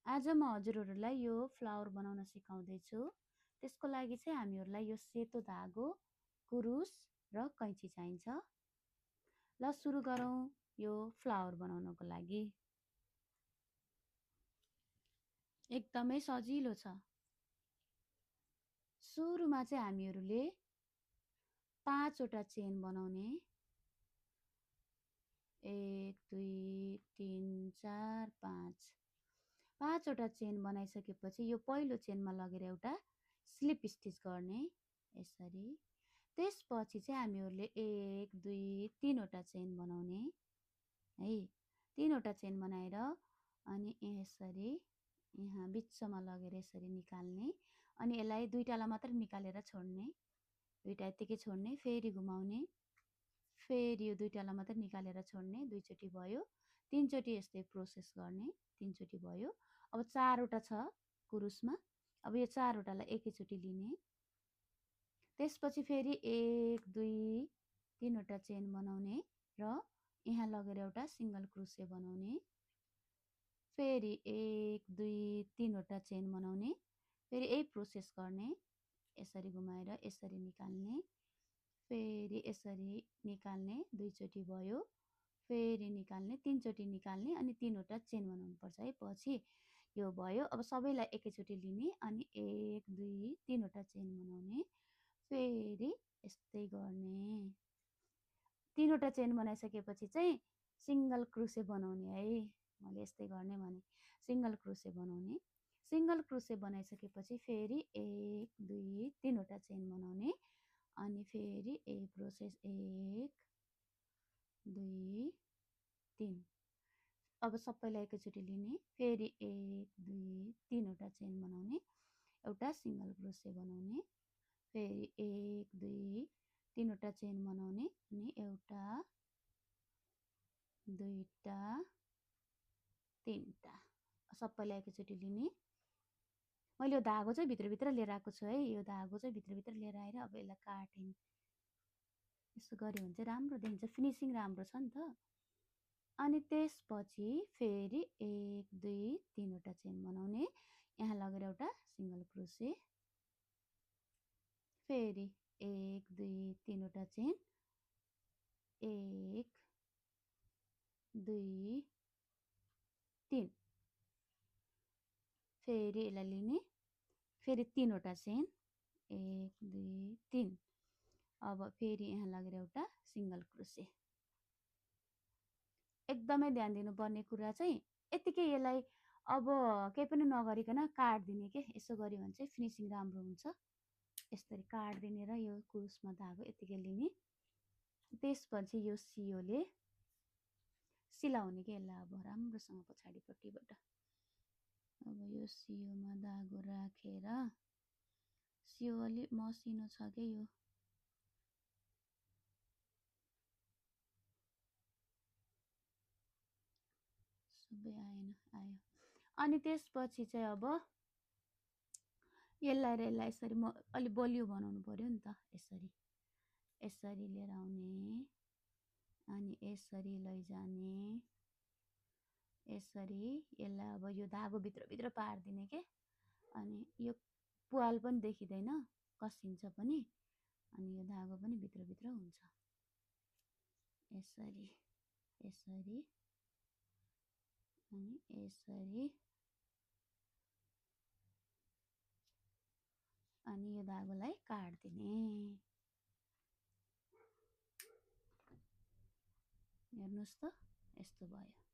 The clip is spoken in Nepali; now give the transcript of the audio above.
आज म हजुरहरूलाई यो फ्लावर बनाउन सिकाउँदै छु। त्यसको लागि चाहिँ हामीहरूलाई यो सेतो धागो, कुरुस र कैंची चाहिन्छ। ल सुरु गरौँ यो फ्लावर बनाउनको लागि। एकदमै सजिलो छ। सुरुमा चाहिँ हामीहरूले 5 वटा चेन बनाउने। 1 2 3 4 5 5 वटा चेन बनाइसकेपछि यो पहिलो चेनमा लगेर एउटा स्लिप स्टिच गर्ने यसरी। त्यसपछि चाहिँ हामीहरूले 1 2 3 वटा चेन बनाउने है। 3 वटा चेन बनाएर अनि यसरी यहाँ बिचमा लगेर यसरी निकाल्ने। अनि यसलाई दुईटालाई मात्र निकालेर छोड्ने। दुईटा यतिकै छोड्ने, फेरि घुमाउने, फेरि यो दुईटालाई मात्र निकालेर छोड्ने, दुईचोटि भयो। तीनचोटि यस्तै प्रोसेस गर्ने, तीनचोटि भयो। अब 4 वटा छ कुरुसमा। अब यो 4 वटालाई एकैचोटि लिने। त्यसपछि फेरि 1 2 3 वटा चेन बनाउने र यहाँ लगेर एउटा सिंगल क्रोशे बनाउने। फेरि 1 2 3 वटा चेन बनाउने। फेरि यही प्रोसेस गर्ने, यसरी घुमाएर यसरी निकाल्ने, फेरि यसरी निकाल्ने, दुईचोटि भयो। फेरि निकाल्ने, तीनचोटि निकाल्ने अनि 3 वटा चेन बनाउनु पर्छ है। पछि यो भयो। अब सबैलाई एकैचोटि लिने अनि 1 2 3 वटा चेन बनाउने, फेरि यस्तै गर्ने। 3 वटा चेन बनाइसकेपछि चाहिँ सिंगल क्रोशे बनाउने है। मैले यस्तै गर्ने भने सिंगल क्रोशे बनाउने। सिंगल क्रोशे बनाइसकेपछि फेरि 1 2 3 वटा चेन बनाउने अनि फेरि यही प्रोसेस 1 2 3। अब सबैलाई एकैचोटि लिने, फेरि 1 2 3 वटा चेन बनाउने, एउटा सिंगल क्रोशे बनाउने, फेरि 1 2 3 वटा चेन बनाउने अनि एउटा दुईटा तीनटा सबैलाई एकैचोटि लिने। मैले यो धागो चाहिँ भित्रभित्र लिएर आएको छु है। यो धागो चाहिँ भित्रभित्र लिएर आएर अब यसलाई काटेँ। यसो गऱ्यो भने चाहिँ राम्रो देखिन्छ, फिनिसिङ राम्रो छ नि त। अनि त्यसपछि फेरि 1 2 3 वटा चेन बनाउने, यहाँ लगेर एउटा सिंगल क्रोशे, फेरि 1 2 3 वटा चेन, 1 2 3, फेरि यसलाई लिने, फेरि 3 वटा चेन, 1 2 3। अब फेरि यहाँ लगेर एउटा सिंगल क्रोशे। एकदमै ध्यान दिनुपर्ने कुरा चाहिँ यतिकै यसलाई अब केही पनि नगरिकन काट्दिने के। यसो गर्यो भने चाहिँ फिनिसिङ राम्रो हुन्छ। यसरी काट्दिने र यो कुरुसमा धागो यतिकै लिने। त्यसपछि यो सियोले सिलाउने के यसलाई अब राम्रोसँग पछाडिपट्टिबाट। अब यो सियोमा धागो राखेर, सियो अलि मसिनो छ के यो, सबै आएन, आयो। अनि त्यसपछि चाहिँ अब यसलाई र यसलाई यसरी अलि बलियो बनाउनु पर्यो नि त। यसरी यसरी लिएर आउने अनि यसरी लैजाने, यसरी यसलाई अब यो धागो भित्रभित्र पारिदिने के। अनि यो पुवाल पनि देखिँदैन, कसिन्छ पनि अनि यो धागो पनि भित्रभित्र हुन्छ। यसरी यसरी अनि यसरी अनि यो धागोलाई काट्दिने। हेर्नुहोस् त यस्तो भयो।